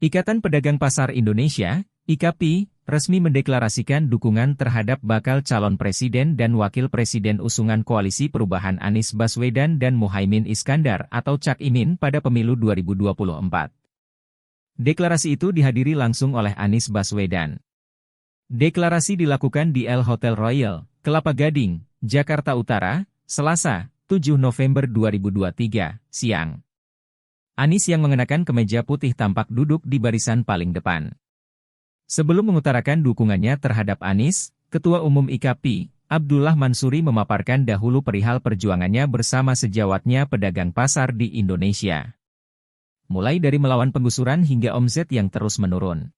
Ikatan Pedagang Pasar Indonesia, IKAPI, resmi mendeklarasikan dukungan terhadap bakal calon presiden dan wakil presiden usungan Koalisi Perubahan Anies Baswedan dan Muhaimin Iskandar atau Cak Imin pada pemilu 2024. Deklarasi itu dihadiri langsung oleh Anies Baswedan. Deklarasi dilakukan di El Hotel Royal, Kelapa Gading, Jakarta Utara, Selasa, 7 November 2023, siang. Anies yang mengenakan kemeja putih tampak duduk di barisan paling depan. Sebelum mengutarakan dukungannya terhadap Anies, Ketua Umum IKAPI, Abdullah Mansuri memaparkan dahulu perihal perjuangannya bersama sejawatnya pedagang pasar di Indonesia. Mulai dari melawan penggusuran hingga omset yang terus menurun.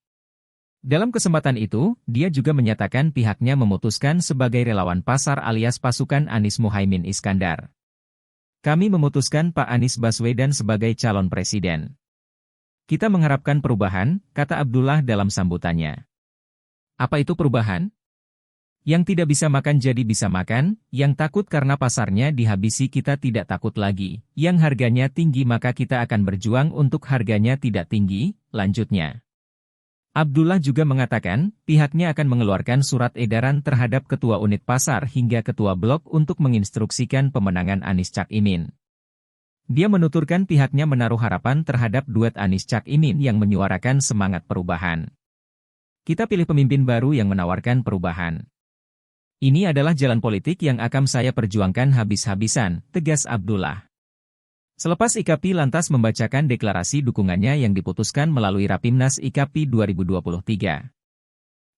Dalam kesempatan itu, dia juga menyatakan pihaknya memutuskan sebagai relawan pasar alias pasukan Anies Muhaimin Iskandar. Kami memutuskan Pak Anies Baswedan sebagai calon presiden. Kita mengharapkan perubahan, kata Abdullah dalam sambutannya. Apa itu perubahan? Yang tidak bisa makan jadi bisa makan, yang takut karena pasarnya dihabisi kita tidak takut lagi, yang harganya tinggi maka kita akan berjuang untuk harganya tidak tinggi, lanjutnya. Abdullah juga mengatakan, pihaknya akan mengeluarkan surat edaran terhadap Ketua Unit Pasar hingga Ketua Blok untuk menginstruksikan pemenangan Anies Cak Imin. Dia menuturkan pihaknya menaruh harapan terhadap duet Anies Cak Imin yang menyuarakan semangat perubahan. Kita pilih pemimpin baru yang menawarkan perubahan. Ini adalah jalan politik yang akan saya perjuangkan habis-habisan, tegas Abdullah. Selepas IKAPI lantas membacakan deklarasi dukungannya yang diputuskan melalui Rapimnas IKAPI 2023.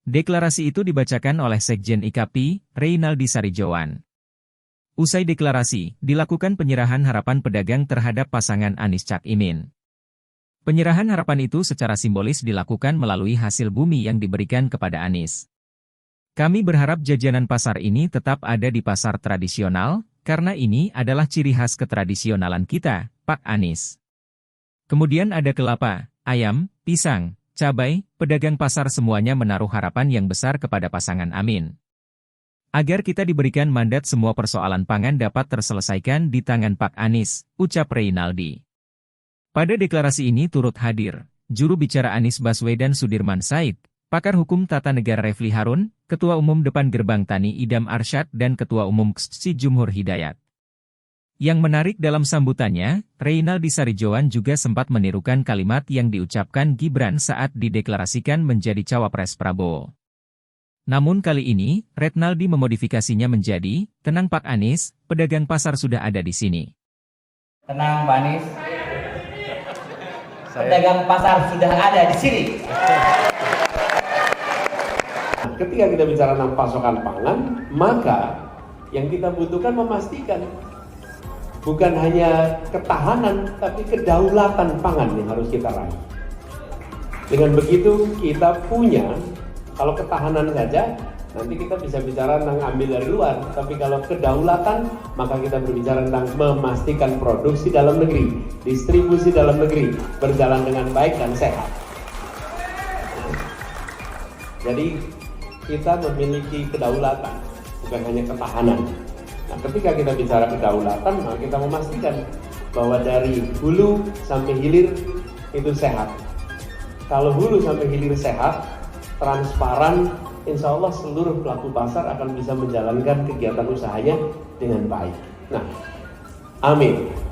Deklarasi itu dibacakan oleh Sekjen IKAPI, Reynaldi Sarijawan. Usai deklarasi, dilakukan penyerahan harapan pedagang terhadap pasangan Anies Cak Imin. Penyerahan harapan itu secara simbolis dilakukan melalui hasil bumi yang diberikan kepada Anies. Kami berharap jajanan pasar ini tetap ada di pasar tradisional, karena ini adalah ciri khas ketradisionalan kita, Pak Anies. Kemudian ada kelapa, ayam, pisang, cabai, pedagang pasar semuanya menaruh harapan yang besar kepada pasangan Amin. Agar kita diberikan mandat semua persoalan pangan dapat terselesaikan di tangan Pak Anies, ucap Reynaldi. Pada deklarasi ini turut hadir, juru bicara Anies Baswedan Sudirman Said, pakar hukum tata negara Refli Harun, Ketua Umum Depan Gerbang Tani Idam Arsyad dan Ketua Umum KSSI Jumhur Hidayat. Yang menarik dalam sambutannya, Reynaldi Sarijawan juga sempat menirukan kalimat yang diucapkan Gibran saat dideklarasikan menjadi cawapres Prabowo. Namun kali ini, Reynaldi memodifikasinya menjadi, tenang Pak Anies, pedagang pasar sudah ada di sini. Tenang Pak Anies, pedagang pasar sudah ada di sini. Ketika kita bicara tentang pasokan pangan, maka yang kita butuhkan memastikan bukan hanya ketahanan, tapi kedaulatan pangan yang harus kita raih. Dengan begitu kita punya, kalau ketahanan saja, nanti kita bisa bicara tentang ambil dari luar. Tapi kalau kedaulatan, maka kita berbicara tentang memastikan produksi dalam negeri, distribusi dalam negeri, berjalan dengan baik dan sehat. Jadi, kita memiliki kedaulatan, bukan hanya ketahanan. Nah, ketika kita bicara kedaulatan, maka kita memastikan bahwa dari hulu sampai hilir itu sehat. Kalau hulu sampai hilir sehat, transparan, insya Allah seluruh pelaku pasar akan bisa menjalankan kegiatan usahanya dengan baik. Nah, amin.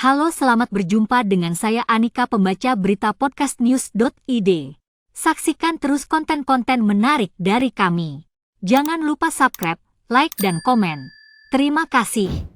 Halo, selamat berjumpa dengan saya Anika, pembaca berita podcastnews.id. Saksikan terus konten-konten menarik dari kami. Jangan lupa subscribe, like, dan komen. Terima kasih.